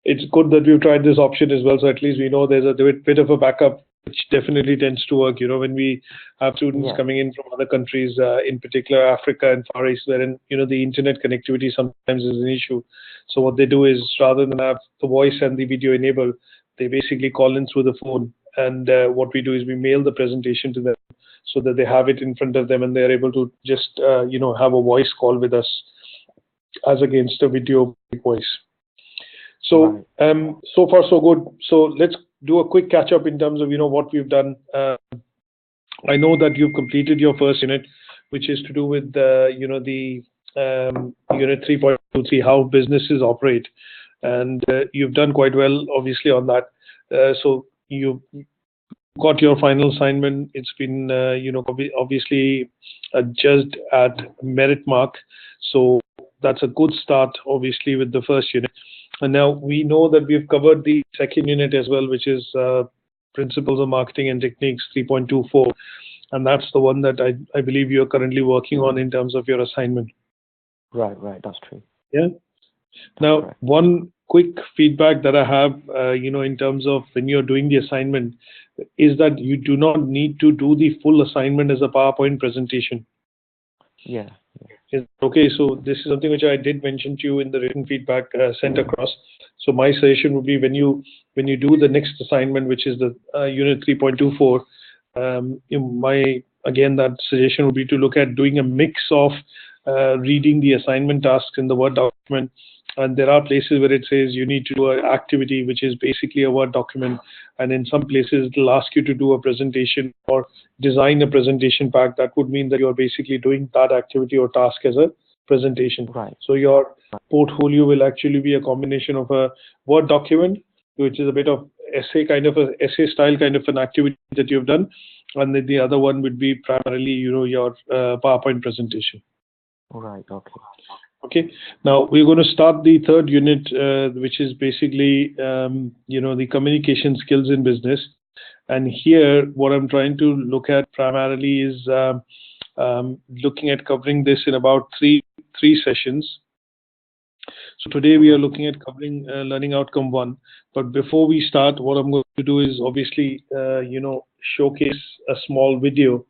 it's good that we've tried this option as well. So at least we know there's a bit of a backup, which definitely tends to work. When we have students coming in from other countries, in particular Africa and Far East, wherein the internet connectivity sometimes is an issue. So what they do is, rather than have the voice and the video enabled, they basically call in through the phone. And what we do is we mail the presentation to them so that they have it in front of them and they're able to just have a voice call with us as against a video voice. So so far so good. So let's do a quick catch up in terms of what we've done. I know that you've completed your first unit, which is to do with the unit 3.23, how businesses operate, and you've done quite well obviously on that. So you got your final assignment. It's been obviously judged at merit mark, so that's a good start obviously with the first unit. And now we know that we've covered the second unit as well, which is Principles of Marketing and Techniques 3.24. And that's the one that I believe you're currently working on in terms of your assignment. Right, that's true. Yeah. Now, one quick feedback that I have, in terms of when you're doing the assignment, is that you do not need to do the full assignment as a PowerPoint presentation. Yeah. Okay, so this is something which I did mention to you in the written feedback sent across. So my suggestion would be when you do the next assignment, which is the unit 3.24, that suggestion would be to look at doing a mix of reading the assignment tasks in the Word document. And there are places where it says you need to do an activity, which is basically a Word document. And in some places, it will ask you to do a presentation or design a presentation pack. That would mean that you're basically doing that activity or task as a presentation. Right. So your portfolio will actually be a combination of a Word document, which is a bit of essay style kind of an activity that you've done. And then the other one would be primarily, your PowerPoint presentation. Right, okay. Okay, now we're going to start the third unit, which is basically, the communication skills in business. And here, what I'm trying to look at primarily is looking at covering this in about three sessions. So today we are looking at covering learning outcome 1. But before we start, what I'm going to do is obviously, showcase a small video.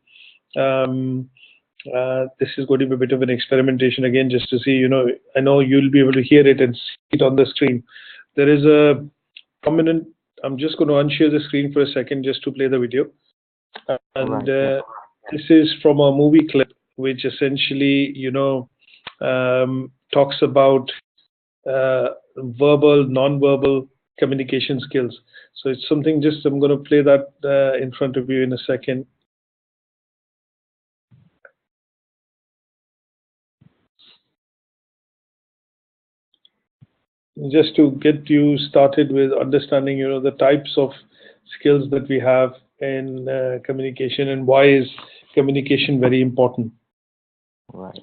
This is going to be a bit of an experimentation again, just to see, I know you'll be able to hear it and see it on the screen. There is a prominent, I'm just going to unshare the screen for a second just to play the video. And this is from a movie clip, which essentially, talks about verbal, non-verbal communication skills. So it's something I'm going to play that in front of you in a second. Just to get you started with understanding, the types of skills that we have in communication and why is communication very important. Right.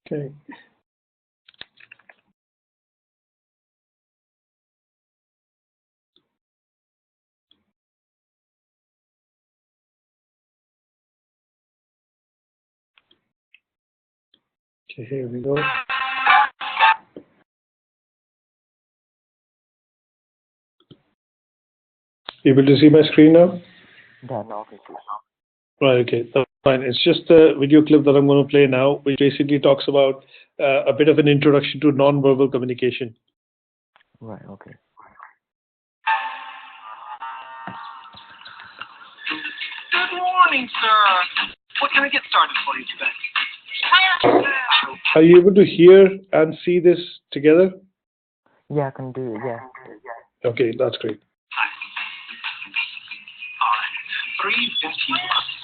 Okay. Okay, here we go. Able to see my screen now? No, okay. Right, okay, that's fine. It's just a video clip that I'm going to play now, which basically talks about a bit of an introduction to non-verbal communication. Right, okay. Good morning, sir. What can I get started for you today? Are you able to hear and see this together? Yeah, I can do it, yeah. Okay, that's great. Hi. All right. 3 venti lattes.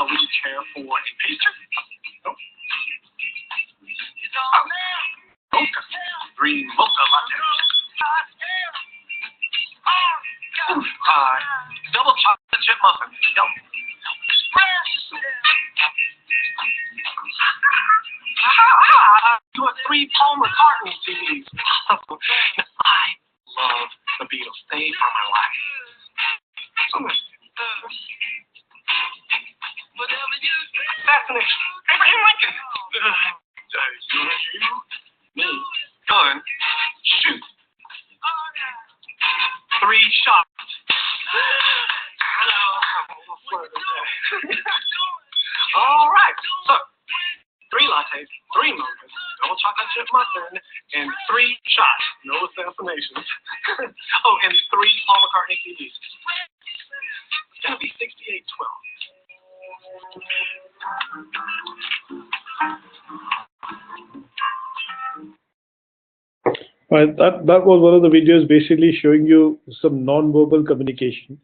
Would you care for a pastry? No. Mocha. 3 mocha lattes. Double chocolate chip muffin. No. it's my turn. And 3 shots, no assassinations. Oh, and 3 Paul McCartney CDs. It's going to be 68-12. Right, that was one of the videos basically showing you some non-verbal communication.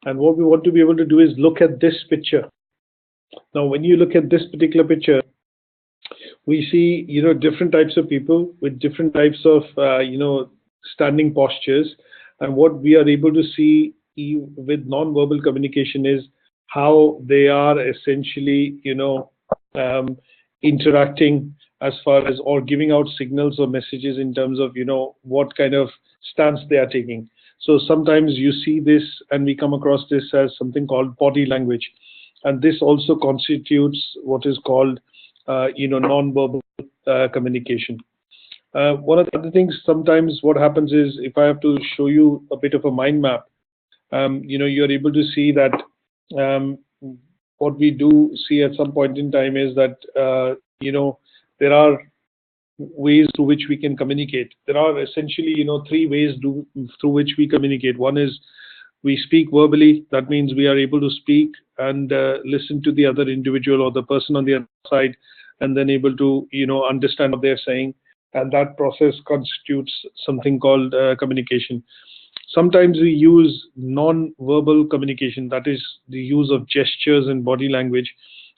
And what we want to be able to do is look at this picture. Now, when you look at this particular picture, we see, different types of people with different types of, standing postures. And what we are able to see with non-verbal communication is how they are essentially, interacting as far as or giving out signals or messages in terms of, what kind of stance they are taking. So sometimes you see this and we come across this as something called body language. And this also constitutes what is called, non-verbal communication. One of the other things, sometimes what happens is, if I have to show you a bit of a mind map, you're able to see that what we do see at some point in time is that, there are ways through which we can communicate. There are essentially, 3 ways through which we communicate. One is we speak verbally. That means we are able to speak and listen to the other individual or the person on the other side, and then able to, understand what they're saying. And that process constitutes something called communication. Sometimes we use non-verbal communication, that is the use of gestures and body language.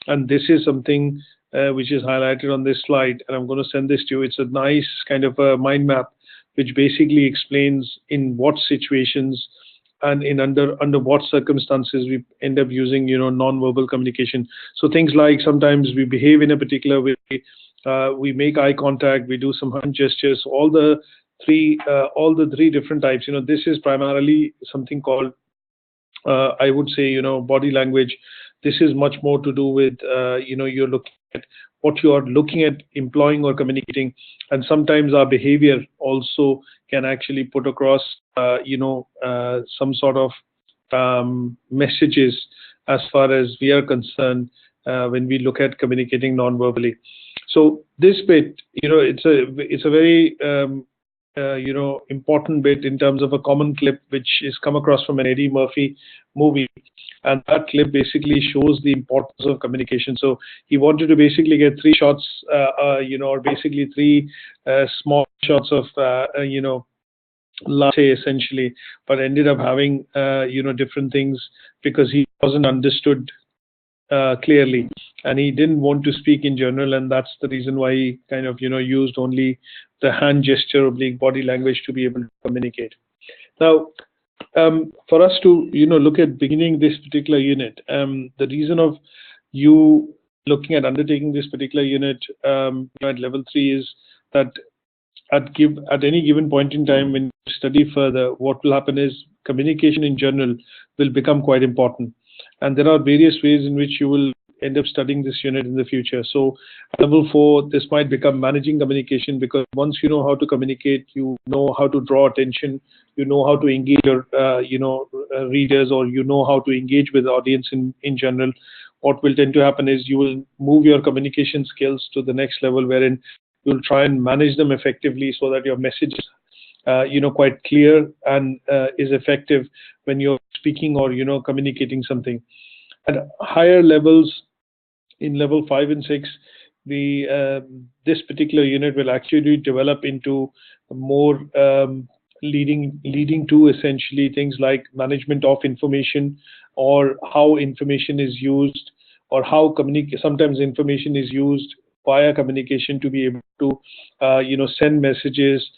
And this is something which is highlighted on this slide, and I'm going to send this to you. It's a nice kind of a mind map which basically explains in what situations and in under what circumstances we end up using, non-verbal communication. So things like sometimes we behave in a particular way, we make eye contact, we do some hand gestures. All the three different types. This is primarily something called, I would say, body language. This is much more to do with, you're looking at what you are looking at employing or communicating. And sometimes our behavior also can actually put across, some sort of messages as far as we are concerned when we look at communicating non-verbally. So this bit, it's a very important bit in terms of a common clip which is come across from an Eddie Murphy movie, and that clip basically shows the importance of communication. So he wanted to basically get 3 shots, or basically 3 small shots of, latte essentially, but ended up having, different things because he wasn't understood clearly, and he didn't want to speak in general, and that's the reason why he kind of used only the hand gesture oblique body language to be able to communicate. Now, for us to look at beginning this particular unit, the reason of you looking at undertaking this particular unit at level 3 is that at any given point in time when you study further, what will happen is communication in general will become quite important. And there are various ways in which you will end up studying this unit in the future. So level 4, this might become managing communication, because once you know how to communicate, you know how to draw attention, you know how to engage your readers, or you know how to engage with the audience in general. What will tend to happen is you will move your communication skills to the next level, wherein you'll try and manage them effectively so that your message is quite clear and is effective when you're speaking or communicating something. At higher levels, in level 5 and 6, this particular unit will actually develop into more leading to essentially things like management of information, or how information is used, or how sometimes information is used via communication to be able to send messages,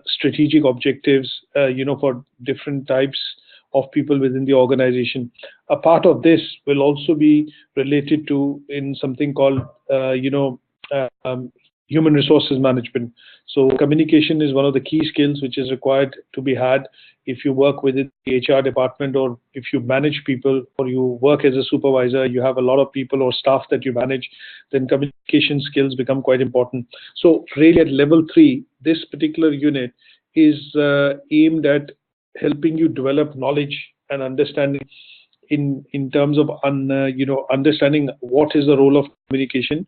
strategic objectives, for different types of people within the organization. A part of this will also be related to in something called human resources management. So communication is one of the key skills which is required to be had if you work within the HR department, or if you manage people, or you work as a supervisor, you have a lot of people or staff that you manage, then communication skills become quite important. So really at level 3, this particular unit is aimed at helping you develop knowledge and understanding in terms of understanding what is the role of communication,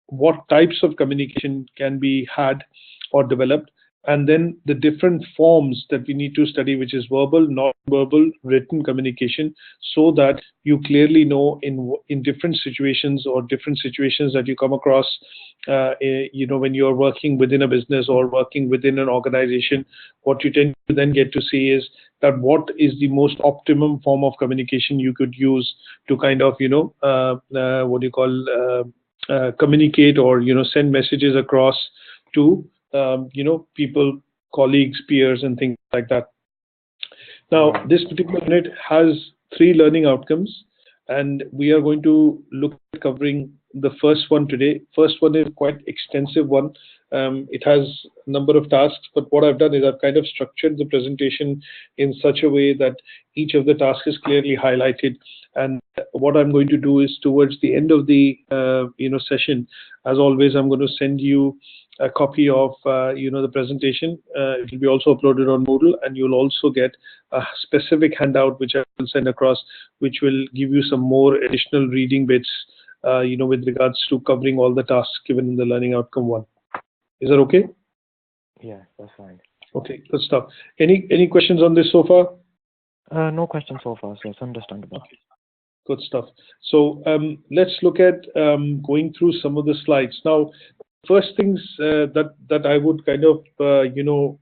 what types of communication can be had or developed, and then the different forms that we need to study, which is verbal, non-verbal, written communication, so that you clearly know in different situations or different situations that you come across, when you're working within a business or working within an organization, what you tend to then get to see is that what is the most optimum form of communication you could use to kind of, communicate or, send messages across to people, colleagues, peers, and things like that. Now, this particular unit has 3 learning outcomes, and we are going to look at covering the first one today. First one is quite extensive one. It has a number of tasks, but what I've done is I've kind of structured the presentation in such a way that each of the tasks is clearly highlighted. And what I'm going to do is towards the end of the session, as always, I'm going to send you a copy of the presentation. It will be also uploaded on Moodle, and you'll also get a specific handout which I will send across, which will give you some more additional reading bits, with regards to covering all the tasks given in the learning outcome 1. Is that okay? Yeah, that's fine. Okay, good stuff. Any questions on this so far? No questions so far, so it's understandable. Okay. Good stuff. So let's look at going through some of the slides. Now, first things that I would kind of,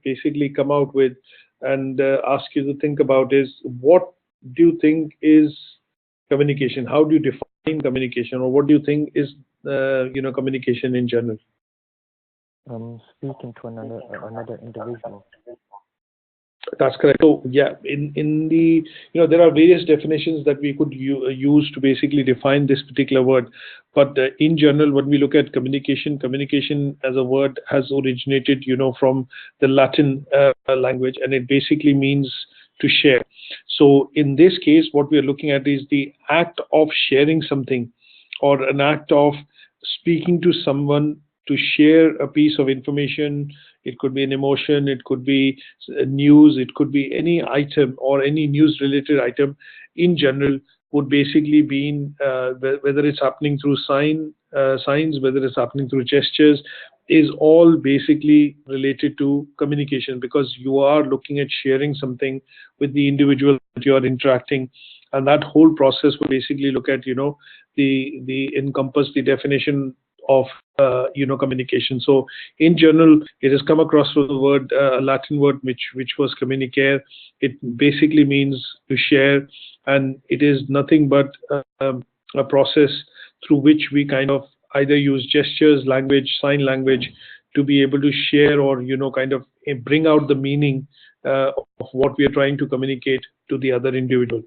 basically come out with and ask you to think about is, what do you think is communication? How do you define communication, or what do you think is, communication in general? Speaking to another individual. That's correct. So yeah, in the, there are various definitions that we could use to basically define this particular word. But in general, when we look at communication as a word has originated, from the Latin language, and it basically means to share. So in this case, what we are looking at is the act of sharing something, or an act of speaking to someone to share a piece of information. It could be an emotion, it could be news, it could be any item or any news related item in general, would basically be whether it's happening through signs, whether it's happening through gestures, is all basically related to communication, because you are looking at sharing something with the individual that you are interacting. And that whole process will basically look at, the encompass the definition of communication. So in general, it has come across with the word, a Latin word which was communicare. It basically means to share, and it is nothing but a process through which we kind of either use gestures, language, sign language, to be able to share or kind of bring out the meaning of what we are trying to communicate to the other individual.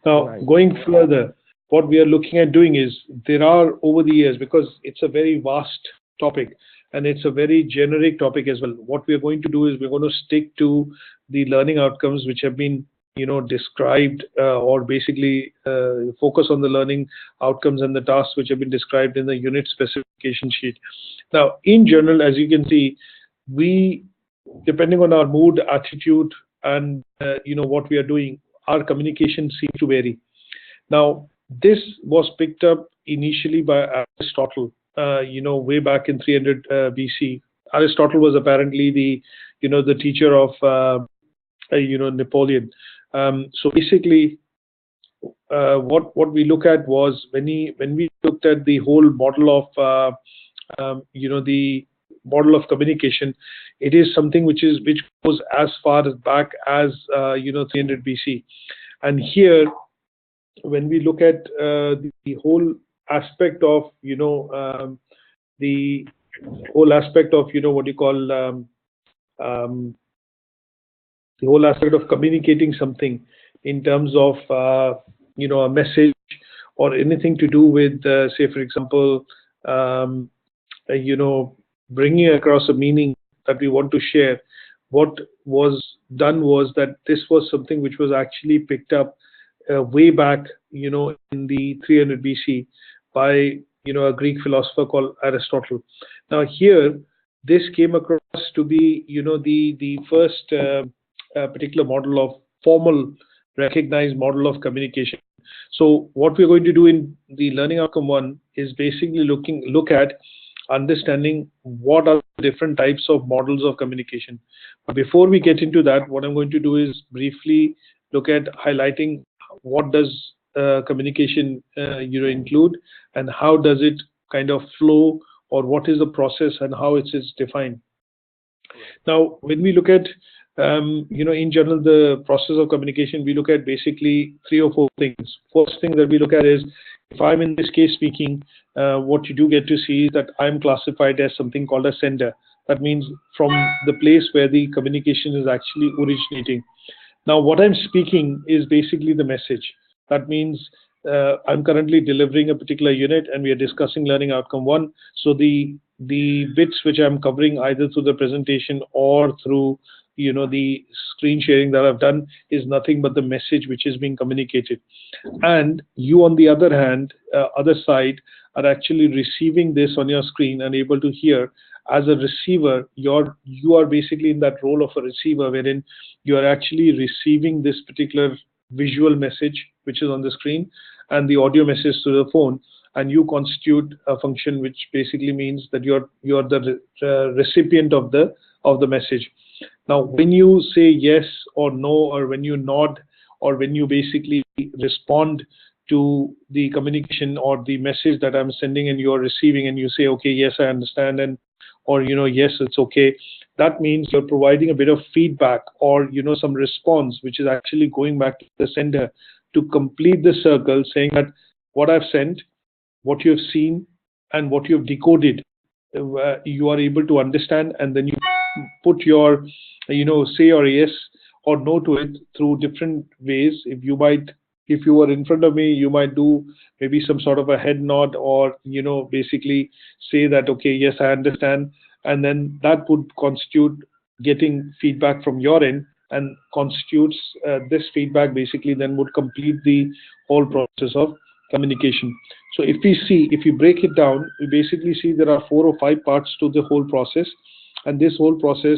Now, Right. Going further, what we are looking at doing is, there are over the years, because it's a very vast topic and it's a very generic topic as well, what we are going to do is we're going to stick to the learning outcomes which have been described, or basically focus on the learning outcomes and the tasks which have been described in the unit specification sheet. Now, in general, as you can see, we, depending on our mood, attitude, and what we are doing, our communication seems to vary. Now, this was picked up initially by Aristotle, way back in 300 BC. Aristotle was apparently the teacher of Napoleon. So basically, what we look at was, when we looked at the whole model of the model of communication, it is something which goes as far back as 300 BC. And here, when we look at the whole aspect of the whole aspect of the whole aspect of communicating something in terms of a message, or anything to do with say, for example, bringing across a meaning that we want to share, what was done was that this was something which was actually picked up way back, in the 300 BC by, a Greek philosopher called Aristotle. Now here, this came across to be, the first particular model of formal recognized model of communication, So what we're going to do in the learning outcome 1 is basically look at understanding what are the different types of models of communication. But before we get into that, what I'm going to do is briefly look at highlighting what does communication include, and how does it kind of flow, or what is the process and how it is defined. Now, when we look at in general, the process of communication, we look at basically 3 or 4 things. First thing that we look at is, if I'm in this case speaking, what you do get to see is that I'm classified as something called a sender. That means from the place where the communication is actually originating. Now, what I'm speaking is basically the message. That means I'm currently delivering a particular unit and we are discussing learning outcome 1. So the bits which I'm covering either through the presentation or through the screen sharing that I've done is nothing but the message which is being communicated. And you, on the other hand, other side, are actually receiving this on your screen and able to hear. As a receiver, you are basically in that role of a receiver, wherein you are actually receiving this particular visual message which is on the screen and the audio message to the phone, and you constitute a function which basically means that you're the recipient of the message. Now, when you say yes or no, or when you nod, or when you basically respond to the communication or the message that I'm sending and you're receiving, and you say, okay, yes, I understand, and or yes, it's okay, that means you're providing a bit of feedback or some response which is actually going back to the sender to complete the circle, saying that what I've sent, what you've seen, and what you've decoded, you are able to understand, and then you put your say your yes or no to it through different ways. If you were in front of me, you might do maybe some sort of a head nod, or basically say that, okay, yes, I understand, and then that would constitute getting feedback from your end, and constitutes this feedback basically then would complete the whole process of communication. So if you break it down, we basically see there are 4 or 5 parts to the whole process, and this whole process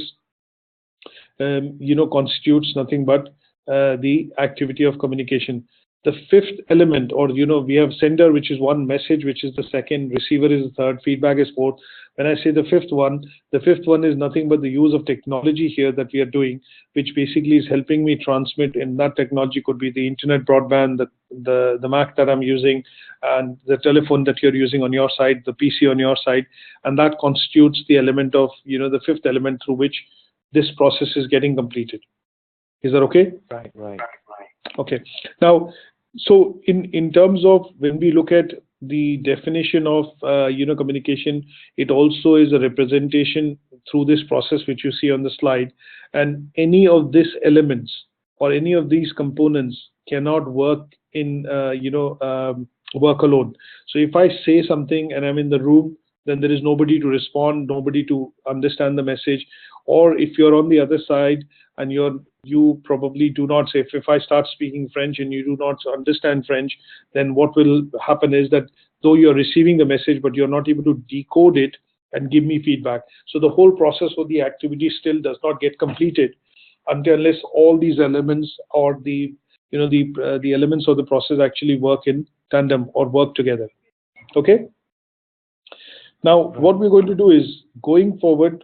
constitutes nothing but the activity of communication. The 5th element, or we have sender, which is 1, message, which is the 2nd, receiver is the 3rd, feedback is 4th. When I say the 5th one is nothing but the use of technology here that we are doing, which basically is helping me transmit. And that technology could be the internet broadband, the Mac that I'm using, and the telephone that you're using on your side, the PC on your side, and that constitutes the element of the 5th element through which this process is getting completed. Is that okay? Right. Okay. Now, so in terms of when we look at the definition of communication, it also is a representation through this process which you see on the slide, and any of these elements or any of these components cannot work in work alone. So if I say something and I'm in the room, then there is nobody to respond, nobody to understand the message. Or if you're on the other side and you probably do not say, if I start speaking French and you do not understand French, then what will happen is that though you're receiving the message, but you're not able to decode it and give me feedback. So the whole process of the activity still does not get completed unless all these elements, or the elements of the process actually work in tandem or work together. Okay. Now, what we're going to do is, going forward,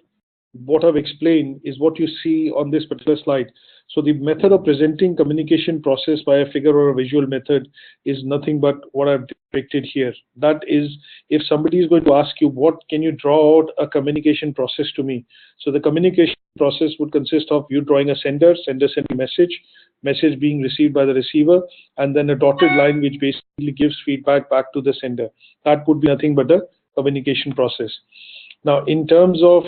what I've explained is what you see on this particular slide. So the method of presenting communication process by a figure or a visual method is nothing but what I've depicted here. That is, if somebody is going to ask you, what can you draw out a communication process to me? So the communication process would consist of you drawing a sender sending a message being received by the receiver, and then a dotted line which basically gives feedback back to the sender. That would be nothing but a communication process. Now, in terms of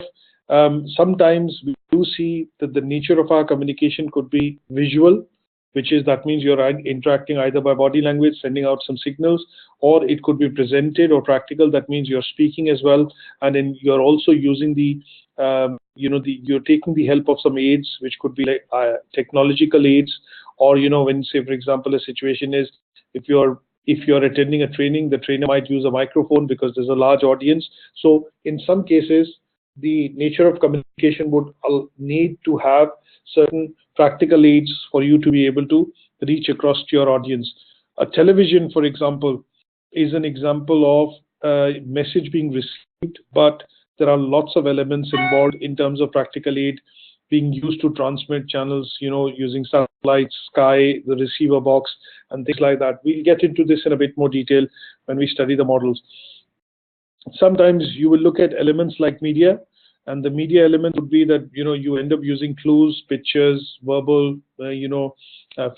sometimes we do see that the nature of our communication could be visual, that means you're interacting either by body language, sending out some signals, or it could be presented, or practical, that means you're speaking as well, and then you're also using you're taking the help of some aids, which could be like technological aids, or when, say, for example, a situation is, if you're attending a training, the trainer might use a microphone because there's a large audience. So in some cases, the nature of communication would need to have certain practical aids for you to be able to reach across to your audience. A television, for example, is an example of a message being received, but there are lots of elements involved in terms of practical aid being used to transmit channels, using satellites, sky, the receiver box, and things like that. We'll get into this in a bit more detail when we study the models. Sometimes you will look at elements like media, and the media element would be that you end up using clues, pictures, verbal,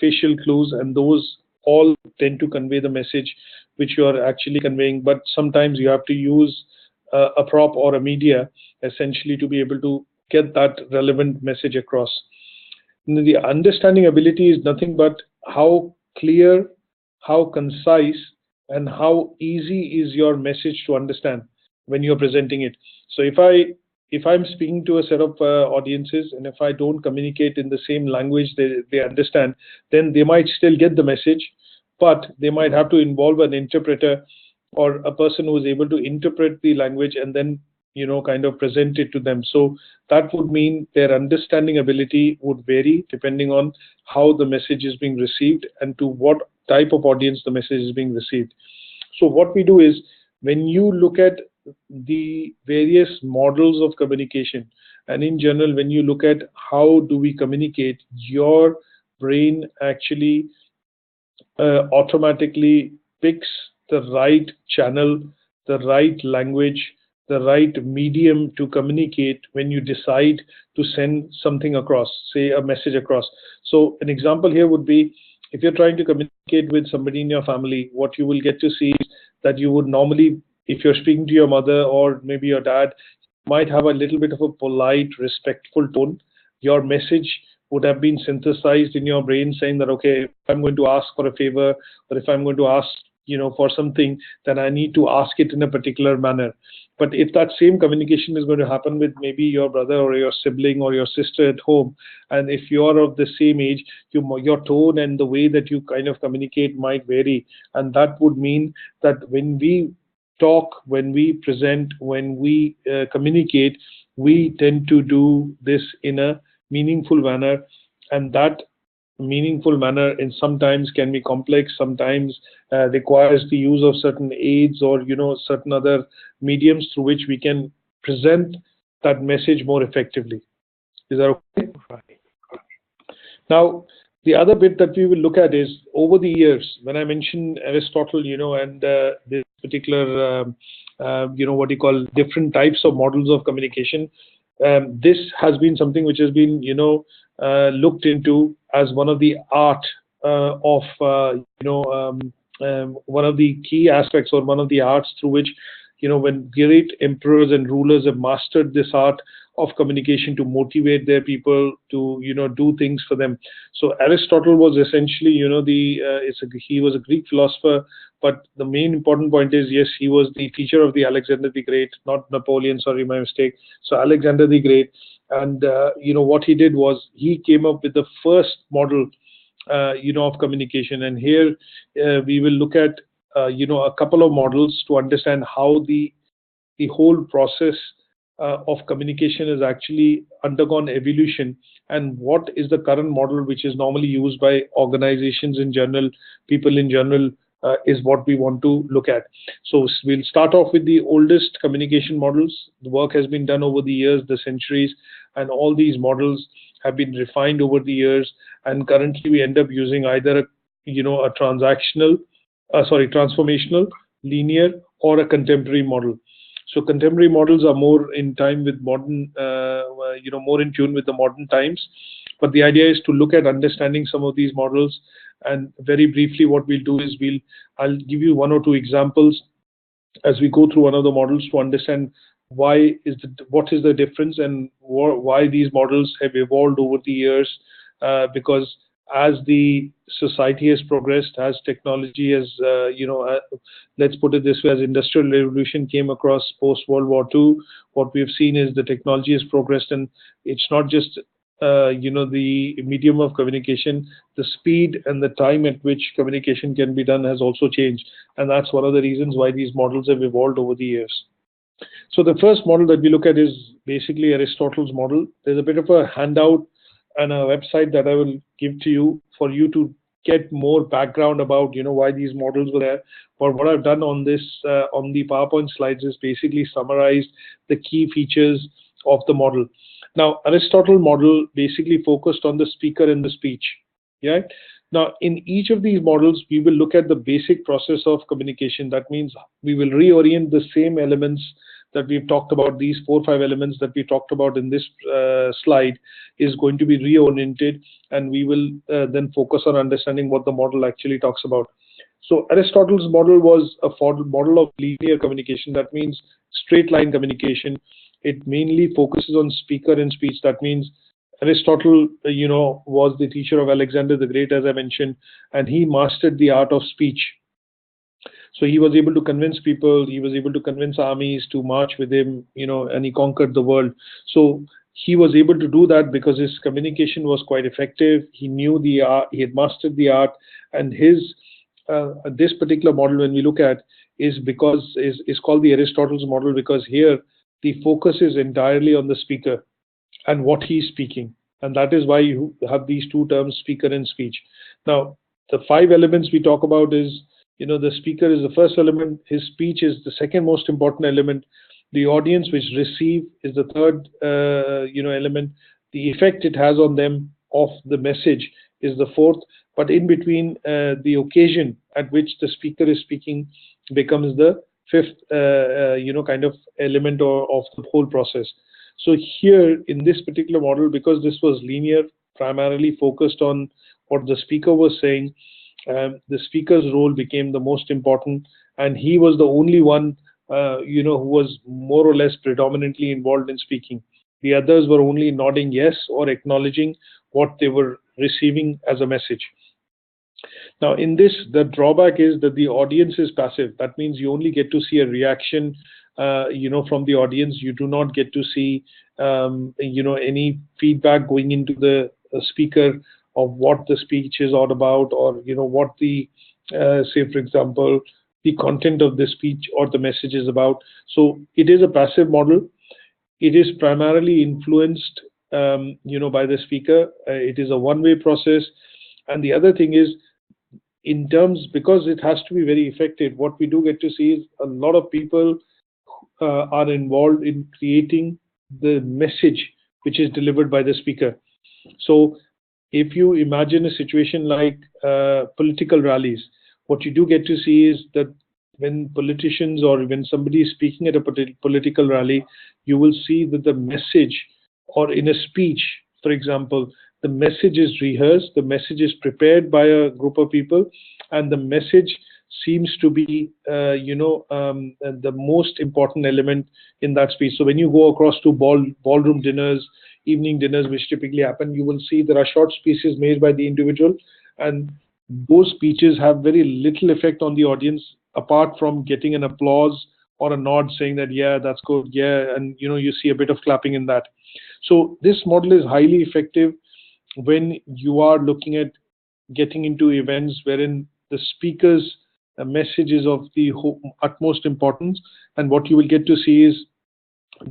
facial clues, and those all tend to convey the message which you are actually conveying. But sometimes you have to use a prop or a media essentially to be able to get that relevant message across. The understanding ability is nothing but how clear, how concise, and how easy is your message to understand when you're presenting it. So if I'm speaking to a set of audiences, and if I don't communicate in the same language they understand, then they might still get the message, but they might have to involve an interpreter or a person who is able to interpret the language and then kind of present it to them. So that would mean their understanding ability would vary depending on how the message is being received and to what type of audience the message is being received. So what we do is, when you look at the various models of communication, and in general when you look at how do we communicate, your brain actually automatically picks the right channel, the right language, the right medium to communicate when you decide to send something across, say a message across. So an example here would be, if you're trying to communicate with somebody in your family, what you will get to see is that you would normally, if you're speaking to your mother or maybe your dad, might have a little bit of a polite, respectful tone. Your message would have been synthesized in your brain saying that, okay, if I'm going to ask for a favor, or if I'm going to ask for something, then I need to ask it in a particular manner. But if that same communication is going to happen with maybe your brother or your sibling or your sister at home, and if you're of the same age, your tone and the way that you kind of communicate might vary. And that would mean that when we talk, when we present, when we communicate, we tend to do this in a meaningful manner, and that meaningful manner in sometimes can be complex, sometimes requires the use of certain aids or certain other mediums through which we can present that message more effectively. Is that okay? Right. Now, the other bit that we will look at is, over the years, when I mentioned Aristotle, and this particular, what you call different types of models of communication, this has been something which has been, looked into as one of the art of, one of the key aspects or one of the arts through which, when great emperors and rulers have mastered this art of communication to motivate their people to, do things for them. So Aristotle was essentially, he was a Greek philosopher, but the main important point is, yes, he was the teacher of the Alexander the Great, not Napoleon, sorry, my mistake. So Alexander the Great. And, what he did was he came up with the first model, of communication. And here we will look at, a couple of models to understand how the whole process of communication has actually undergone evolution, and what is the current model which is normally used by organizations in general, people in general, is what we want to look at. So we'll start off with the oldest communication models. The work has been done over the years, the centuries, and all these models have been refined over the years, and currently we end up using either a transformational, linear, or a contemporary model. So contemporary models are more in time with modern, more in tune with the modern times. But the idea is to look at understanding some of these models. And very briefly, what we'll do is I'll give you one or two examples as we go through one of the models to understand what is the difference and why these models have evolved over the years. Because as the society has progressed, as technology has, let's put it this way, as industrial revolution came across post World War II, what we've seen is the technology has progressed, and it's not just, the medium of communication, the speed and the time at which communication can be done has also changed. And that's one of the reasons why these models have evolved over the years. So the first model that we look at is basically Aristotle's model. There's a bit of a handout and a website that I will give to you for you to get more background about why these models were there. But what I've done on this on the PowerPoint slides is basically summarized the key features of the model. Now, Aristotle model basically focused on the speaker and the speech. Yeah. Now, in each of these models, we will look at the basic process of communication. That means we will reorient the same elements that we've talked about. These 4 or 5 elements that we talked about in this slide is going to be reoriented, and we will then focus on understanding what the model actually talks about. So Aristotle's model was a model of linear communication. That means straight line communication. It mainly focuses on speaker and speech. That means Aristotle, was the teacher of Alexander the Great, as I mentioned, and he mastered the art of speech. So he was able to convince people, he was able to convince armies to march with him, and he conquered the world. So he was able to do that because his communication was quite effective. He knew the art, he had mastered the art, and his this particular model, when we look at, is called the Aristotle's model, because here the focus is entirely on the speaker and what he's speaking, and that is why you have these 2 terms, speaker and speech. Now, the 5 elements we talk about is, the speaker is the first element, his speech is the second most important element, the audience which receive is the third element, the effect it has on them of the message is the fourth, but in between, the occasion at which the speaker is speaking becomes the fifth kind of element of the whole process. So here in this particular model, because this was linear, primarily focused on what the speaker was saying, the speaker's role became the most important, and he was the only one who was more or less predominantly involved in speaking. The others were only nodding yes or acknowledging what they were receiving as a message. Now, in this, the drawback is that the audience is passive. That means you only get to see a reaction from the audience. You do not get to see any feedback going into the speaker of what the speech is all about, or what the say, for example, the content of the speech or the message is about. So it is a passive model. It is primarily influenced by the speaker. It is a one-way process. And the other thing is, because it has to be very effective, what we do get to see is a lot of people are involved in creating the message which is delivered by the speaker. So if you imagine a situation like political rallies, what you do get to see is that when politicians or when somebody is speaking at a political rally, you will see that the message, or in a speech, for example, the message is rehearsed, the message is prepared by a group of people, and the message seems to be the most important element in that speech. So when you go across to ballroom dinners, evening dinners, which typically happen, you will see there are short speeches made by the individual, and those speeches have very little effect on the audience, apart from getting an applause or a nod saying that, yeah, that's good, yeah, and you see a bit of clapping in that. So this model is highly effective when you are looking at getting into events wherein the speaker's message is of the utmost importance. And what you will get to see is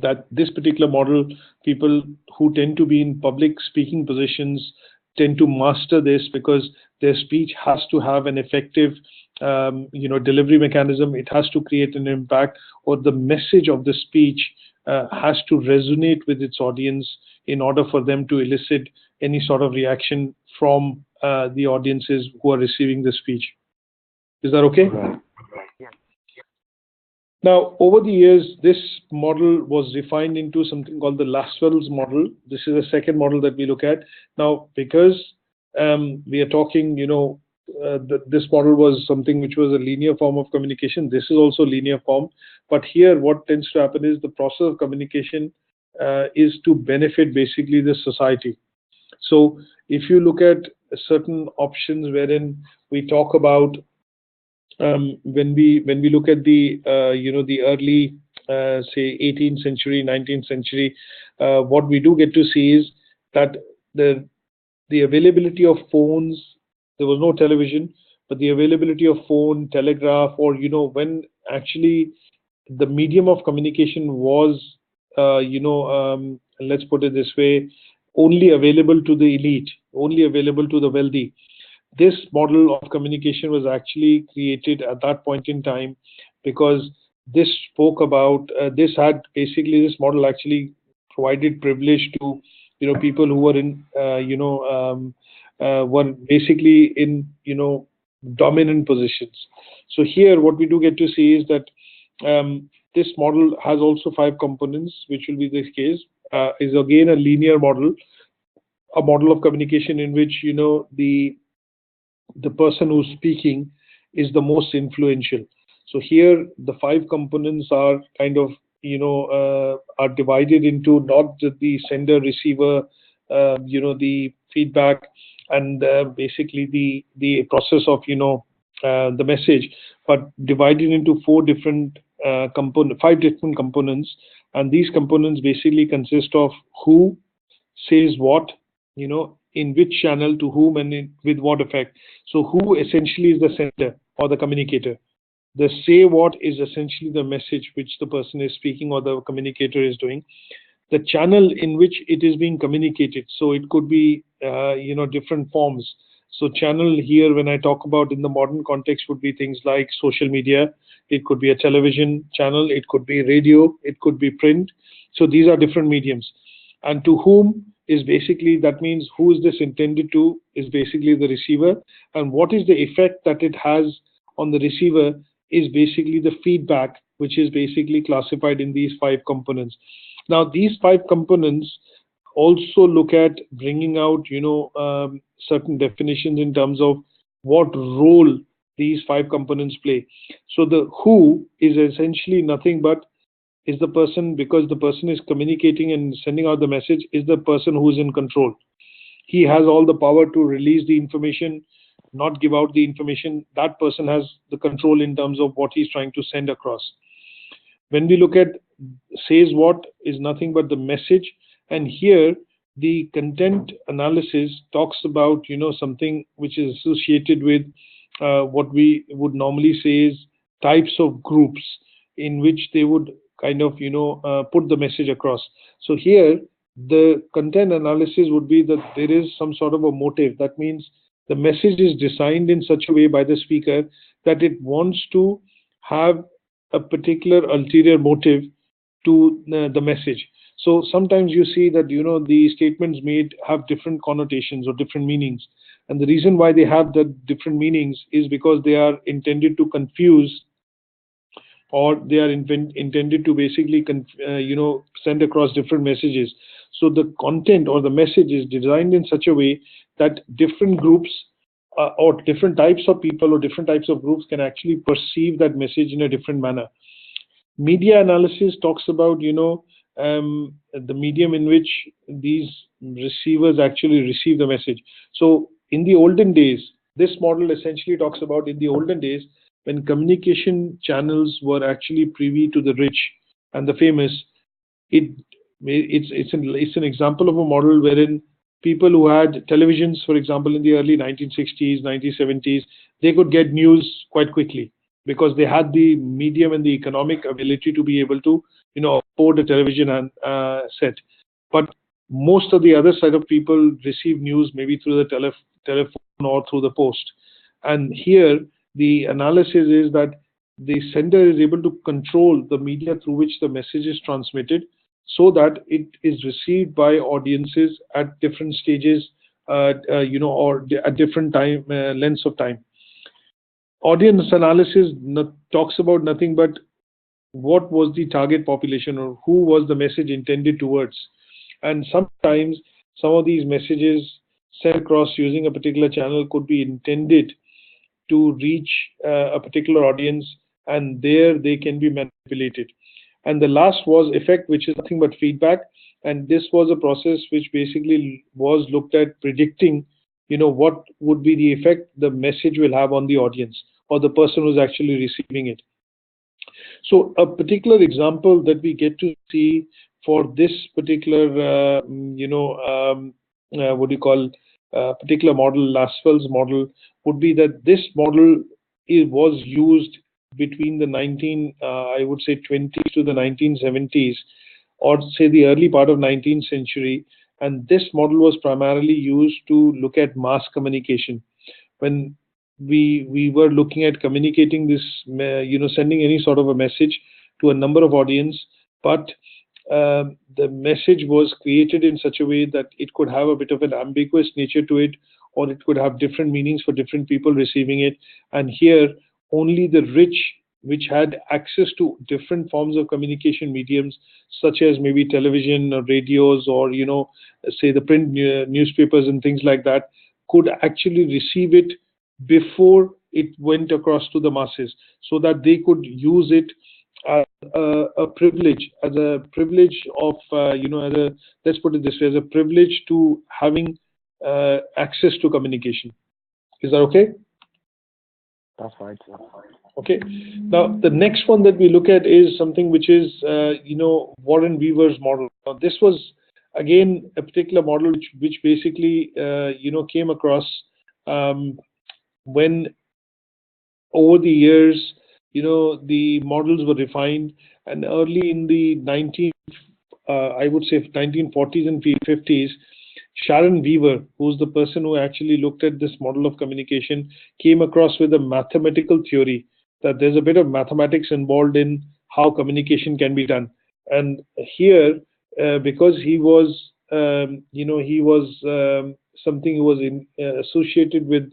that this particular model, people who tend to be in public speaking positions tend to master this, because their speech has to have an effective delivery mechanism. It has to create an impact, or the message of the speech has to resonate with its audience in order for them to elicit any sort of reaction from the audiences who are receiving the speech. Is that okay? Right. Yeah. Now, over the years, this model was refined into something called the Laswell's model. This is the second model that we look at. Now, because we are talking, this model was something which was a linear form of communication. This is also linear form. But here, what tends to happen is the process of communication is to benefit basically the society. So if you look at certain options wherein we talk about when we look at the the early say 18th century, 19th century, what we do get to see is that the availability of phones, there was no television, but the availability of phone, telegraph, or when actually the medium of communication was let's put it this way, only available to the elite, only available to the wealthy. this model of communication was actually created at that point in time because this spoke about this had basically this model actually provided privilege to people who were in were basically in dominant positions. So here what we do get to see is that this model has also 5 components, which will be the case. Is again a linear model, a model of communication in which the person who's speaking is the most influential. So here the 5 components are kind of are divided into not the sender, receiver, the feedback, and basically the process of the message, but divided into 5 different components. And these components basically consist of who says what, in which channel, to whom, and with what effect. So who essentially is the sender or the communicator. The say what is essentially the message which the person is speaking or the communicator is doing. The channel in which it is being communicated. So it could be different forms. So channel here, when I talk about in the modern context, would be things like social media. It could be a television channel. It could be radio. It could be print. So these are different mediums. And to whom is basically, that means who is this intended to, is basically the receiver. And what is the effect that it has on the receiver is basically the feedback, which is basically classified in these 5 components. Now, these 5 components also look at bringing out, certain definitions in terms of what role these 5 components play. So the who is essentially nothing but is the person, because the person is communicating and sending out the message, is the person who is in control. He has all the power to release the information, not give out the information. That person has the control in terms of what he's trying to send across. When we look at says what is nothing but the message, and here the content analysis talks about something which is associated with what we would normally say is types of groups in which they would kind of put the message across. So here the content analysis would be that there is some sort of a motive. That means the message is designed in such a way by the speaker that it wants to have a particular ulterior motive to the message. So sometimes you see that the statements made have different connotations or different meanings, and the reason why they have the different meanings is because they are intended to confuse, or they are intended to basically send across different messages. So the content or the message is designed in such a way that different groups or different types of people or different types of groups can actually perceive that message in a different manner. Media analysis talks about the medium in which these receivers actually receive the message. So in the olden days, this model essentially talks about in the olden days when communication channels were actually privy to the rich and the famous. It's an example of a model wherein people who had televisions, for example, in the early 1960s, 1970s, they could get news quite quickly because they had the medium and the economic ability to be able to afford a television and set. But most of the other side of people receive news maybe through the telephone or through the post. And here the analysis is that the sender is able to control the media through which the message is transmitted so that it is received by audiences at different stages, or at different time lengths of time. Audience analysis talks about nothing but what was the target population or who was the message intended towards. And sometimes some of these messages sent across using a particular channel could be intended to reach a particular audience, and there they can be manipulated. And the last was effect, which is nothing but feedback. And this was a process which basically was looked at predicting, what would be the effect the message will have on the audience or the person who's actually receiving it. So a particular example that we get to see for this particular, particular model, Laswell's model, would be that this model was used between the 20s to the 1970s, or say the early part of 19th century. And this model was primarily used to look at mass communication. when we were looking at communicating this, sending any sort of a message to a number of audience, but the message was created in such a way that it could have a bit of an ambiguous nature to it, or it could have different meanings for different people receiving it. And here, only the rich, which had access to different forms of communication mediums, such as maybe television or radios, or say the print newspapers and things like that, could actually receive it before it went across to the masses, so that they could use it as a privilege, of, let's put it this way, as a privilege to having access to communication. Is that okay? That's right, sir. Okay. Now, the next one that we look at is something which is, Warren Weaver's model. Now, this was, again, a particular model which basically, came across when over the years, the models were refined, and early in the 1940s and 50s, Sharon Weaver, who's the person who actually looked at this model of communication, came across with a mathematical theory that there's a bit of mathematics involved in how communication can be done. And here, because he was, something who was associated with,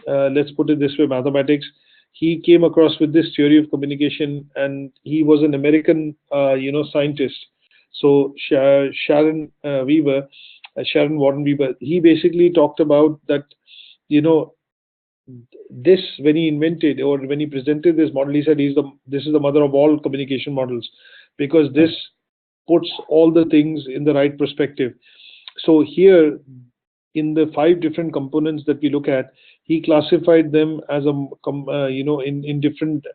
let's put it this way, mathematics, he came across with this theory of communication, and he was an American, scientist. So Sharon Warren Weaver, he basically talked about that, this, when he invented or when he presented this model, he said this is the mother of all communication models, because this puts all the things in the right perspective. So here, in the 5 different components that we look at, he classified them as in different,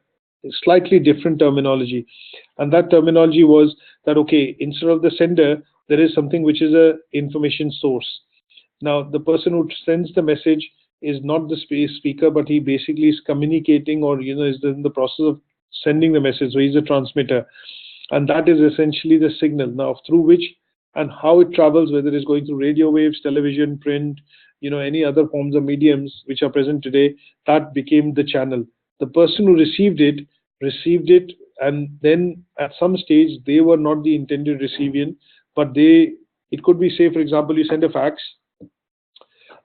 slightly different terminology. And that terminology was that, okay, instead of the sender, there is something which is a information source. Now, the person who sends the message is not the speaker, but he basically is communicating, or is in the process of sending the message. So he's a transmitter, and that is essentially the signal. Now, through which and how it travels, whether it's going through radio waves, television, print, any other forms of mediums which are present today, that became the channel. The person who received it, and then at some stage they were not the intended recipient, but it could be, say, for example, you send a fax,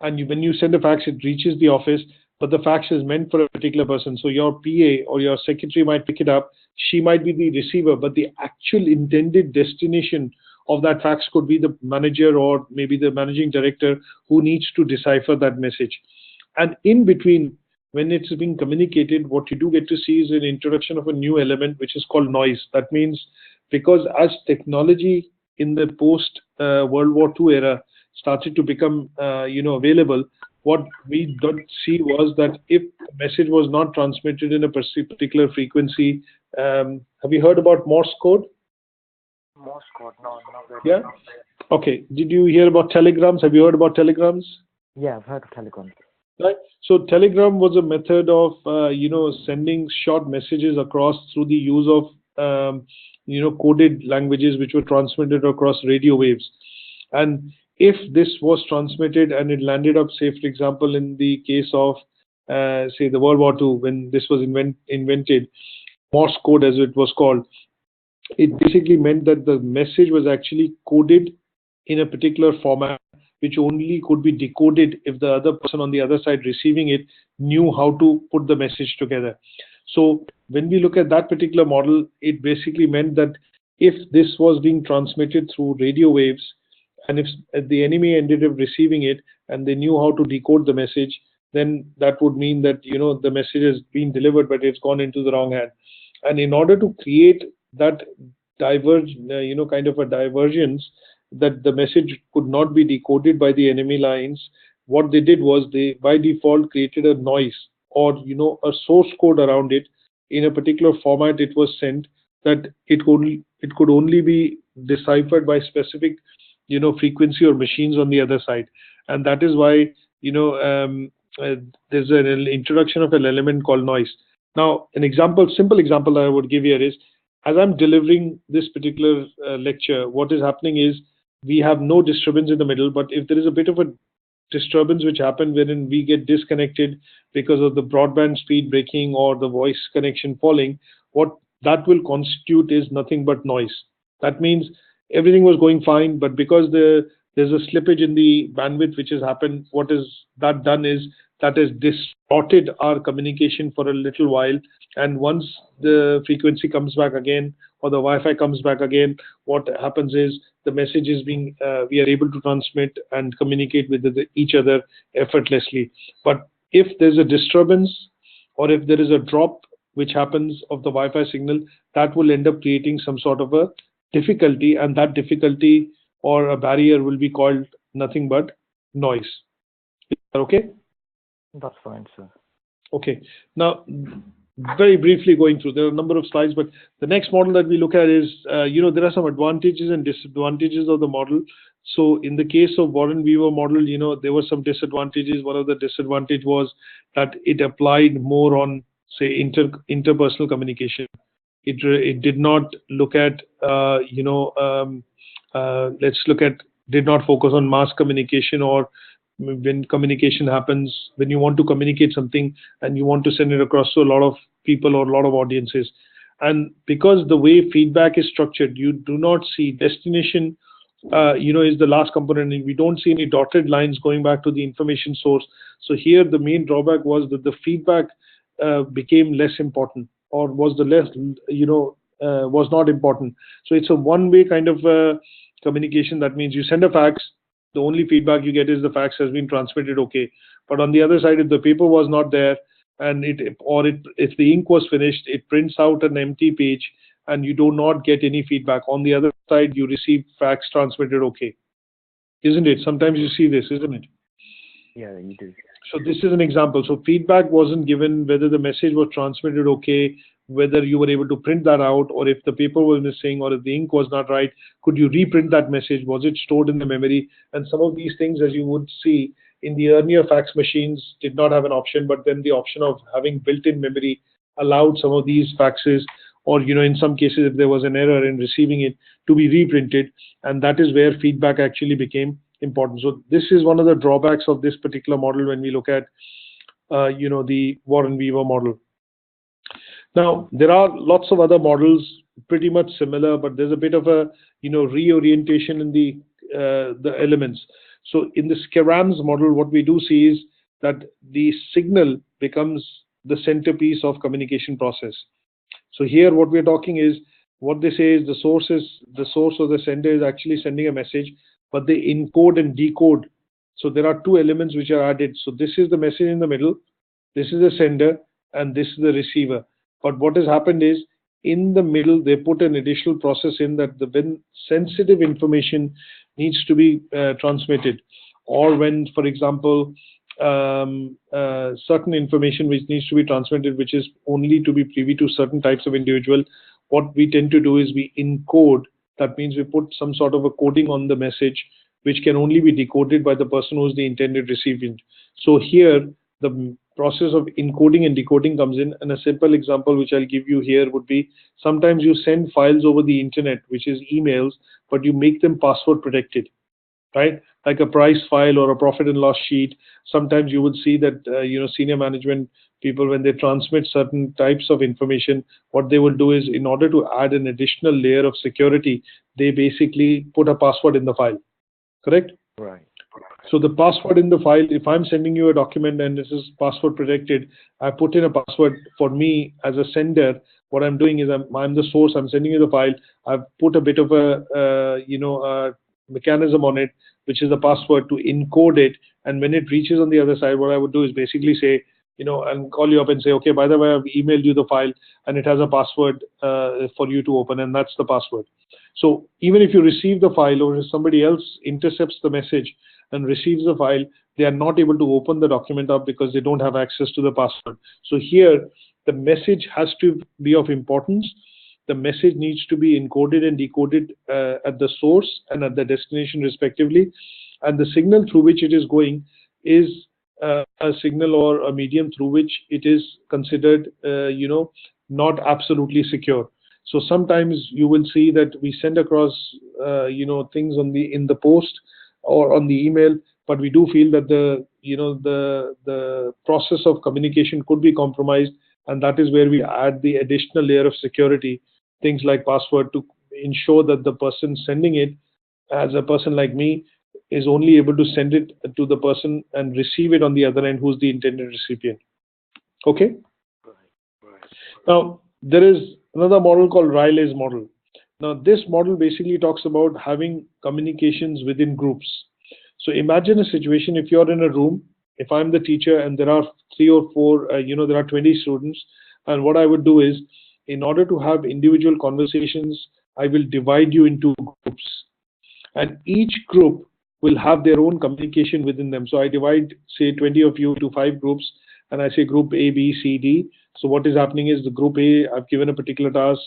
and when you send a fax, it reaches the office, but the fax is meant for a particular person. So your PA or your secretary might pick it up. She might be the receiver, but the actual intended destination of that fax could be the manager or maybe the managing director, who needs to decipher that message. And in between, when it's being communicated, what you do get to see is an introduction of a new element, which is called noise. That means, because as technology in the post World War II era started to become available, what we did see was that if the message was not transmitted in a particular frequency, have you heard about Morse code? Morse code, no, not really. Yeah. Okay. Did you hear about telegrams? Have you heard about telegrams? Yeah, I've heard of telegrams. Right. So telegram was a method of sending short messages across through the use of coded languages which were transmitted across radio waves. And if this was transmitted and it landed up, say, for example, in the case of say the World War II, when this was invented, Morse code as it was called, it basically meant that the message was actually coded in a particular format, which only could be decoded if the other person on the other side receiving it knew how to put the message together. So when we look at that particular model, it basically meant that if this was being transmitted through radio waves, and if the enemy ended up receiving it and they knew how to decode the message, then that would mean that the message has been delivered, but it's gone into the wrong hand. And in order to create that kind of a divergence, that the message could not be decoded by the enemy lines, what they did was they by default created a noise, or a source code around it in a particular format it was sent, that it could only be deciphered by specific frequency or machines on the other side. And that is why there's an introduction of an element called noise. Now, simple example I would give here is, as I'm delivering this particular lecture, what is happening is we have no disturbance in the middle, but if there is a bit of a disturbance which happen wherein we get disconnected because of the broadband speed breaking or the voice connection falling, what that will constitute is nothing but noise. That means everything was going fine, but because there's a slippage in the bandwidth which has happened, what is that done is that has distorted our communication for a little while. And once the frequency comes back again or the Wi-Fi comes back again, what happens is the message is being we are able to transmit and communicate with each other effortlessly. But if there's a disturbance or if there is a drop which happens of the Wi-Fi signal, that will end up creating some sort of a difficulty, and that difficulty or a barrier will be called nothing but noise. Is that okay? That's fine, sir. Okay. Now, very briefly going through, there are a number of slides, but the next model that we look at is, there are some advantages and disadvantages of the model. So in the case of Warren-Weaver model, there were some disadvantages. One of the disadvantage was that it applied more on, say, interpersonal communication. It did not look at, did not focus on mass communication, or when communication happens, when you want to communicate something and you want to send it across to a lot of people or a lot of audiences. And because the way feedback is structured, you do not see destination, is the last component, and we don't see any dotted lines going back to the information source. So here the main drawback was that the feedback became less important, or was was not important. So it's a one-way kind of communication. That means you send a fax, the only feedback you get is the fax has been transmitted okay. But on the other side, if the paper was not there and if the ink was finished, it prints out an empty page and you do not get any feedback. On the other side, you receive fax transmitted okay. Isn't it? Sometimes you see this, isn't it? Yeah, you do. So this is an example. So feedback wasn't given whether the message was transmitted okay, whether you were able to print that out, or if the paper was missing, or if the ink was not right, could you reprint that message? Was it stored in the memory? And some of these things, as you would see in the earlier fax machines, did not have an option, but then the option of having built-in memory allowed some of these faxes, or in some cases, if there was an error in receiving it, to be reprinted. And that is where feedback actually became important. So this is one of the drawbacks of this particular model when we look at the Warren-Weaver model. Now, there are lots of other models pretty much similar, but there's a bit of a reorientation in the elements. So in the Skerans model, what we do see is that the signal becomes the centerpiece of communication process. So here what we're talking is, what they say is the source or the sender is actually sending a message, but they encode and decode. So there are two elements which are added. So this is the message in the middle, this is the sender, and this is the receiver. But what has happened is, in the middle, they put an additional process in that when sensitive information needs to be transmitted, or when, for example, certain information which needs to be transmitted, which is only to be privy to certain types of individual, what we tend to do is we encode. That means we put some sort of a coding on the message, which can only be decoded by the person who is the intended recipient. So here, the process of encoding and decoding comes in. And a simple example which I'll give you here would be, sometimes you send files over the internet, which is emails, but you make them password protected, right? Like a price file or a profit and loss sheet. Sometimes you would see that, senior management people, when they transmit certain types of information, what they will do is, in order to add an additional layer of security, they basically put a password in the file, correct? Right. So the password in the file, if I'm sending you a document and this is password protected, I put in a password. For me as a sender, what I'm doing is I'm the source, I'm sending you the file. I've put a bit of a mechanism on it, which is the password, to encode it. And when it reaches on the other side, what I would do is basically say, and call you up and say, okay, by the way, I've emailed you the file and it has a password for you to open, and that's the password. So even if you receive the file, or if somebody else intercepts the message and receives the file, they are not able to open the document up because they don't have access to the password. So here, the message has to be of importance. The message needs to be encoded and decoded at the source and at the destination respectively. And the signal through which it is going is a signal or a medium through which it is considered, not absolutely secure. So sometimes you will see that we send across, things in the post or on the email, but we do feel that the process of communication could be compromised, and that is where we add the additional layer of security, things like password, to ensure that the person sending it, as a person like me, is only able to send it to the person and receive it on the other end, who's the intended recipient. Okay. Now there is another model called Riley's model. Now this model basically talks about having communications within groups. So imagine a situation, if you're in a room, if I'm the teacher and there are 3 or 4, there are 20 students, and what I would do is, in order to have individual conversations, I will divide you into groups, and each group will have their own communication within them. So I divide, say, 20 of you to 5 groups, and I say group A, B, C, D. So what is happening is, the group A, I've given a particular task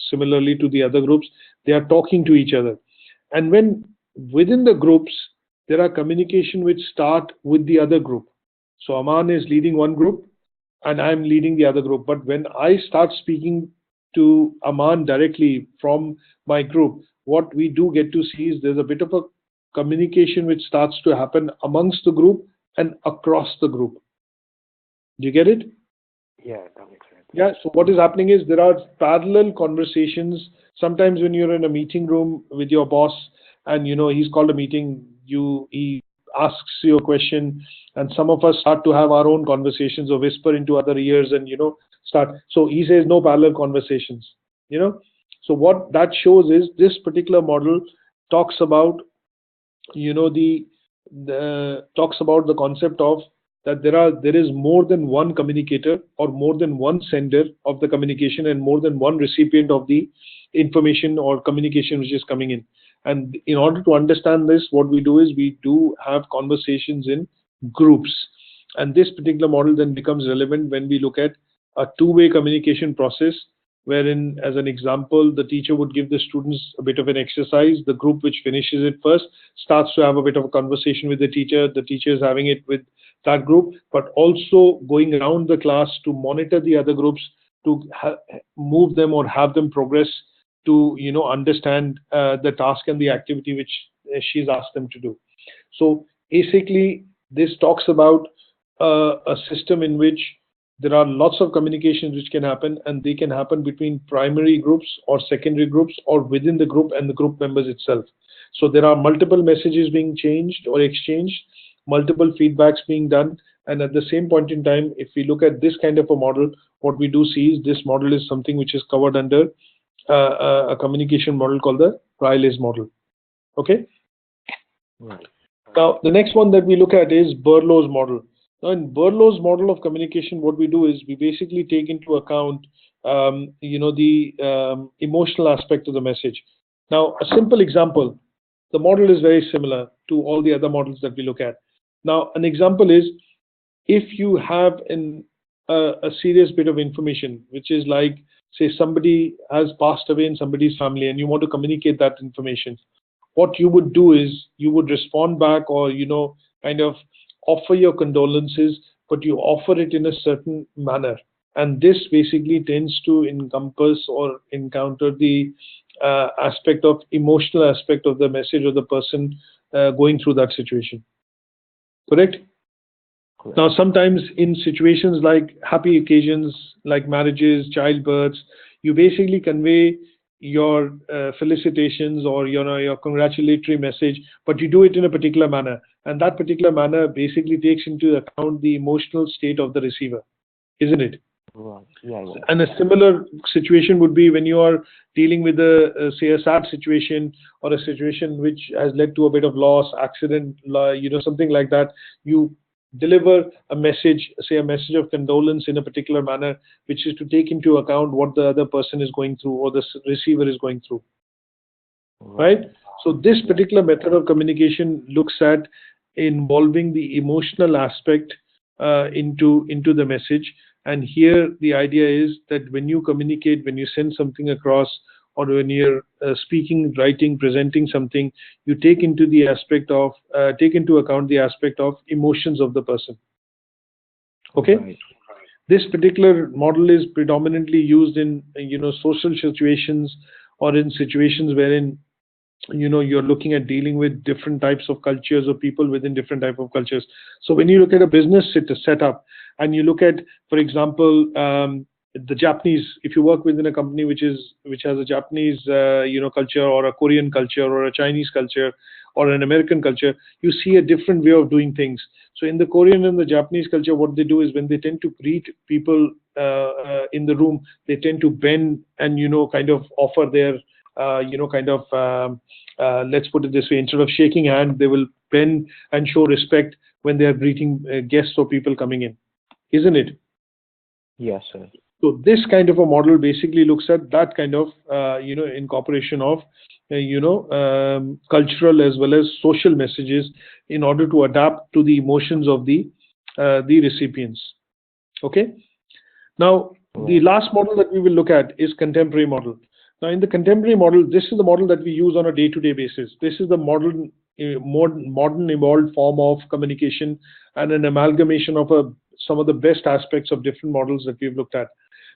similarly to the other groups. They are talking to each other, and when within the groups there are communication which start with the other group. So Aman is leading one group and I'm leading the other group. But when I start speaking to Aman directly from my group, what we do get to see is there's a bit of a communication which starts to happen amongst the group and across the group. Do you get it? Yeah, that makes sense. Yeah, so what is happening is there are parallel conversations. Sometimes when you're in a meeting room with your boss and he's called a meeting, he asks you a question, and some of us start to have our own conversations or whisper into other ears and start. So he says no parallel conversations. So what that shows is, this particular model talks about the concept of that there is more than one communicator or more than one sender of the communication and more than one recipient of the information or communication which is coming in. And in order to understand this, what we do is we do have conversations in groups, and this particular model then becomes relevant when we look at a two-way communication process, wherein, as an example, the teacher would give the students a bit of an exercise. The group which finishes it first starts to have a bit of a conversation with the teacher is having it with that group, but also going around the class to monitor the other groups, to move them or have them progress to understand the task and the activity which she's asked them to do. So basically this talks about a system in which there are lots of communications which can happen, and they can happen between primary groups or secondary groups or within the group and the group members itself. So there are multiple messages being changed or exchanged, multiple feedbacks being done, and at the same point in time, if we look at this kind of a model, what we do see is this model is something which is covered under a communication model called the Riley's model. Okay. Right. Now the next one that we look at is Berlo's model. Now in Berlo's model of communication, what we do is we basically take into account the emotional aspect of the message. Now a simple example, the model is very similar to all the other models that we look at. Now an example is, if you have a serious bit of information, which is like, say, somebody has passed away in somebody's family and you want to communicate that information, what you would do is you would respond back, or kind of offer your condolences, but you offer it in a certain manner, and this basically tends to encompass or encounter the emotional aspect of the message of the person going through that situation. Correct? Now, sometimes in situations like happy occasions, like marriages, childbirths, you basically convey your felicitations or your congratulatory message, but you do it in a particular manner, and that particular manner basically takes into account the emotional state of the receiver, isn't it? Right. Yeah. And a similar situation would be when you are dealing with say a sad situation, or a situation which has led to a bit of loss, accident, something like that. You deliver a message, say a message of condolence in a particular manner, which is to take into account what the other person is going through or the receiver is going through. Right? So this particular method of communication looks at involving the emotional aspect into the message. And here the idea is that when you communicate, when you send something across, or when you're speaking, writing, presenting something, you take into account the aspect of emotions of the person. Okay. Right. This particular model is predominantly used in social situations, or in situations wherein you're looking at dealing with different types of cultures or people within different type of cultures. So when you look at a business setup, and you look at, for example, the Japanese, if you work within a company which has a Japanese culture, or a Korean culture, or a Chinese culture, or an American culture, you see a different way of doing things. So in the Korean and the Japanese culture, what they do is, when they tend to greet people in the room, they tend to bend and kind of offer their let's put it this way, instead of shaking hand, they will bend and show respect when they are greeting guests or people coming in, isn't it? Yes, sir. So this kind of a model basically looks at that kind of incorporation of cultural as well as social messages in order to adapt to the emotions of the recipients. Okay. Now the last model that we will look at is contemporary model. Now in the contemporary model, this is the model that we use on a day-to-day basis. This is the modern evolved form of communication, and an amalgamation of some of the best aspects of different models that we've looked at.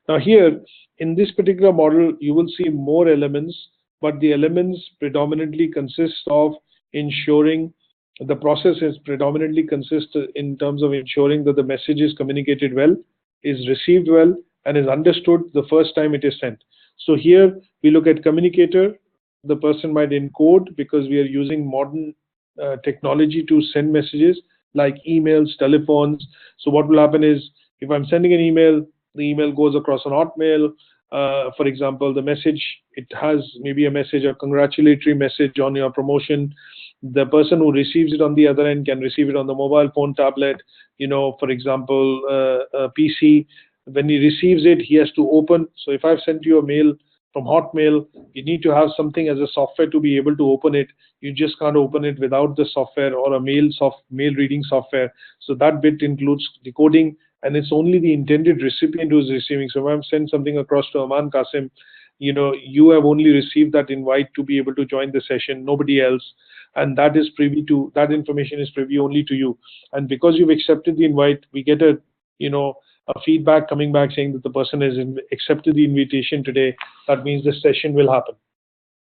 Now here, in this particular model, you will see more elements, but the elements predominantly consist of ensuring the process is predominantly consists in terms of ensuring that the message is communicated well, is received well, and is understood the first time it is sent. So here we look at communicator. The person might encode, because we are using modern technology to send messages like emails, telephones. So what will happen is, if I'm sending an email, the email goes across an Hotmail. For example, the message, it has maybe a message, a congratulatory message on your promotion. The person who receives it on the other end can receive it on the mobile phone, tablet, for example, a PC. When he receives it, he has to open. So if I've sent you a mail from Hotmail, you need to have something as a software to be able to open it. You just can't open it without the software, or a mail reading software. So that bit includes decoding, and it's only the intended recipient who is receiving. So if I've sent something across to Aman Qasim, you have only received that invite to be able to join the session, nobody else. And that information is privy only to you. And because you've accepted the invite, we get a feedback coming back saying that the person has accepted the invitation today. That means the session will happen,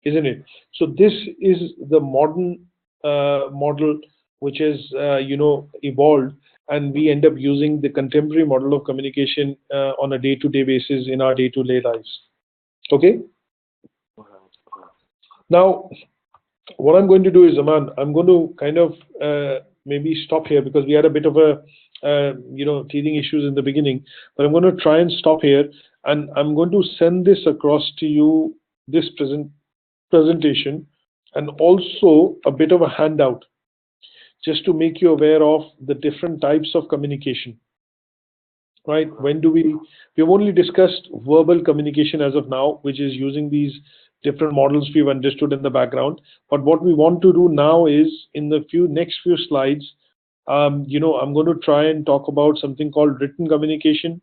isn't it? So this is the modern model which has evolved, and we end up using the contemporary model of communication on a day-to-day basis in our day-to-day lives. Okay. Now, what I'm going to do is, Aman, I'm going to kind of maybe stop here, because we had a bit of a teething issues in the beginning, but I'm going to try and stop here, and I'm going to send this across to you, this presentation, and also a bit of a handout, just to make you aware of the different types of communication. Right? We've only discussed verbal communication as of now, which is using these different models we've understood in the background. But what we want to do now is, in the next few slides, I'm going to try and talk about something called written communication,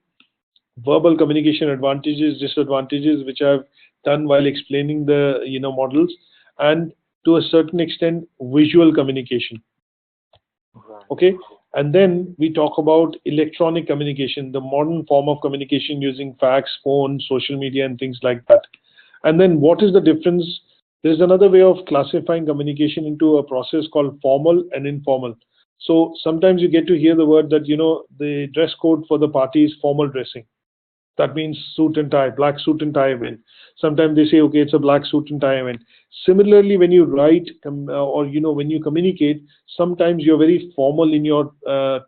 verbal communication advantages, disadvantages, which I've done while explaining the models, and to a certain extent visual communication. Okay, and then we talk about electronic communication, the modern form of communication using fax, phone, social media, and things like that. And then what is the difference? There's another way of classifying communication into a process called formal and informal. So sometimes you get to hear the word that the dress code for the party is formal dressing. That means suit and tie, black suit and tie event. Sometimes they say, okay, it's a black suit and tie event. Similarly, when you write or when you communicate, sometimes you're very formal in your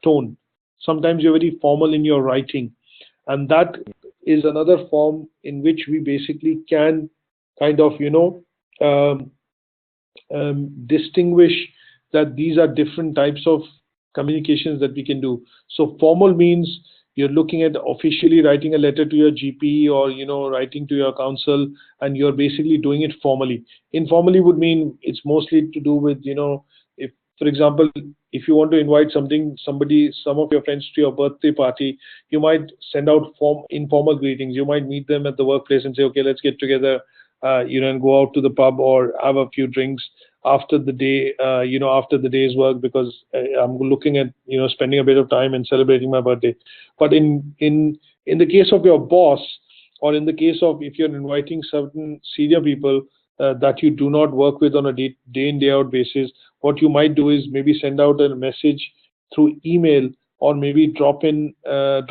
tone. Sometimes you're very formal in your writing, and that is another form in which we basically can kind of distinguish that these are different types of communications that we can do. So formal means you're looking at officially writing a letter to your GP, or writing to your council, and you're basically doing it formally. Informally would mean it's mostly to do with if, for example, if you want to invite some of your friends to your birthday party, you might send out informal greetings. You might meet them at the workplace and say, okay, let's get together, and go out to the pub or have a few drinks after the day, after the day's work, because I'm looking at spending a bit of time and celebrating my birthday. But in the case of your boss, or in the case of if you're inviting certain senior people, that you do not work with on a day in day out basis, what you might do is maybe send out a message through email, or maybe drop them a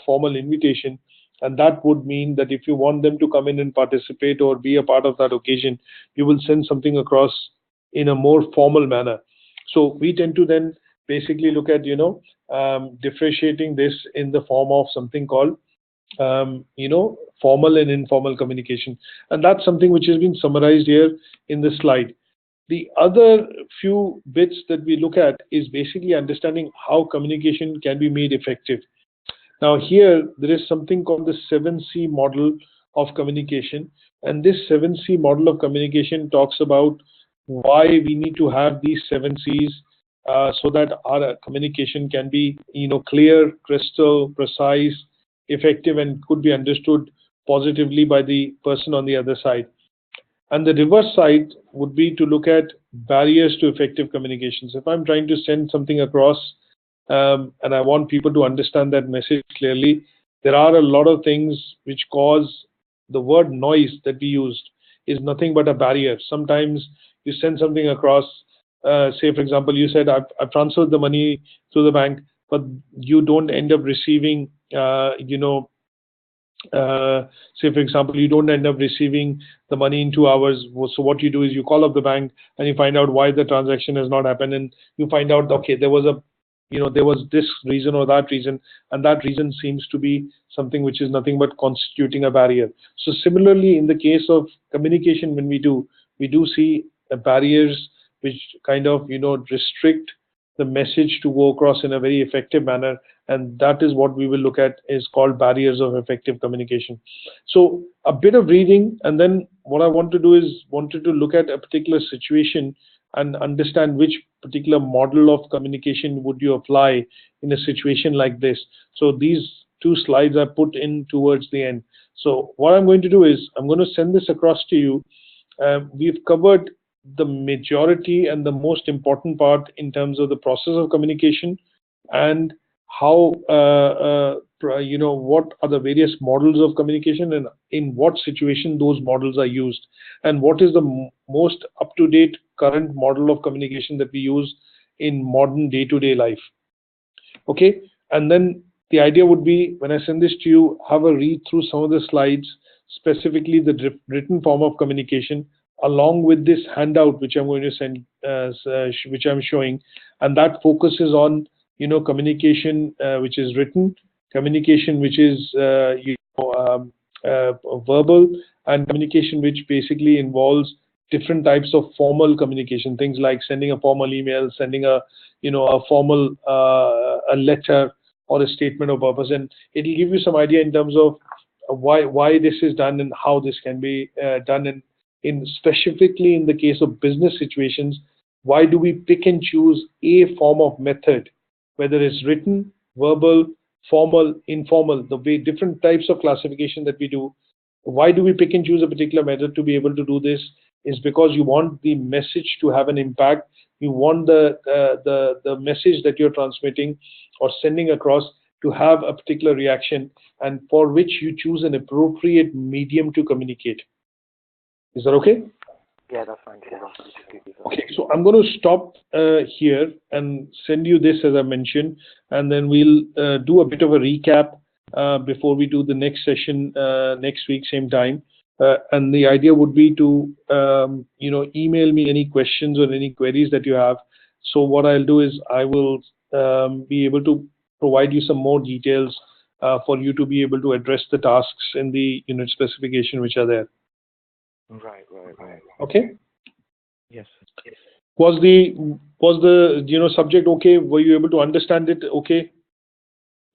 formal invitation. And that would mean that if you want them to come in and participate or be a part of that occasion, you will send something across in a more formal manner. So we tend to then basically look at differentiating this in the form of something called formal and informal communication. And that's something which has been summarized here in the slide. The other few bits that we look at is basically understanding how communication can be made effective. Now here, there is something called the 7C model of communication. And this 7C model of communication talks about why we need to have these 7Cs so that our communication can be clear, crystal, precise, effective, and could be understood positively by the person on the other side. And the reverse side would be to look at barriers to effective communications. If I'm trying to send something across and I want people to understand that message clearly, there are a lot of things which cause the word noise that we used is nothing but a barrier. Sometimes you send something across, say for example, you said I've transferred the money through the bank, but you don't end up receiving say for example, you don't end up receiving the money in 2 hours. So what you do is you call up the bank and you find out why the transaction has not happened, and you find out, okay, there was this reason or that reason, and that reason seems to be something which is nothing but constituting a barrier. So similarly, in the case of communication, when we do see barriers which kind of restrict the message to go across in a very effective manner, and that is what we will look at is called barriers of effective communication. So a bit of reading, and then what I want to do is wanted to look at a particular situation and understand which particular model of communication would you apply in a situation like this. So these 2 slides I put in towards the end. So what I'm going to do is I'm going to send this across to you. We've covered the majority and the most important part in terms of the process of communication, and how what are the various models of communication and in what situation those models are used, and what is the most up-to-date current model of communication that we use in modern day-to-day life. Okay, and then the idea would be, when I send this to you, have a read through some of the slides, specifically the written form of communication, along with this handout which I'm going to send, which I'm showing, and that focuses on communication which is written, communication which is verbal, and communication which basically involves different types of formal communication, things like sending a formal email, sending a formal a letter or a statement of purpose, and it'll give you some idea in terms of why this is done and how this can be done. In specifically in the case of business situations, why do we pick and choose a form of method, whether it's written, verbal, formal, informal, the way different types of classification that we do? Why do we pick and choose a particular method to be able to do this? Is because you want the message to have an impact. You want the message that you're transmitting or sending across to have a particular reaction, and for which you choose an appropriate medium to communicate. Is that okay? Yeah, that's fine. Okay, so I'm going to stop here and send you this as I mentioned, and then we'll do a bit of a recap before we do the next session next week, same time. And the idea would be to email me any questions or any queries that you have. So what I'll do is I will be able to provide you some more details for you to be able to address the tasks in the unit specification which are there. Right. Okay. Yes. Was the subject okay? Were you able to understand it okay?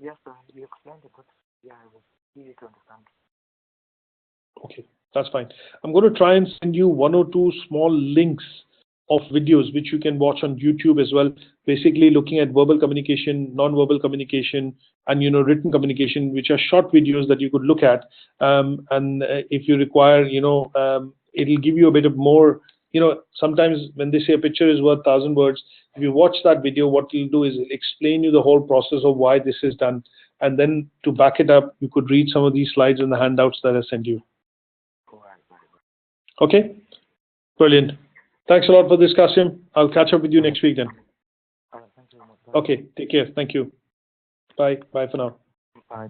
Yes, sir. You explained it, but yeah, it was easy to understand. Okay, that's fine. I'm going to try and send you 1 or 2 small links of videos which you can watch on YouTube as well, basically looking at verbal communication, non-verbal communication, and written communication, which are short videos that you could look at. And if you require, it'll give you a bit of more. Sometimes when they say a picture is worth 1,000 words, if you watch that video, what it'll do is it'll explain you the whole process of why this is done, and then to back it up, you could read some of these slides in the handouts that I sent you. Right. Okay, brilliant. Thanks a lot for this, Qasim. I'll catch up with you next week then. Thank you very much. Okay, take care. Thank you. Bye. Bye for now. Bye.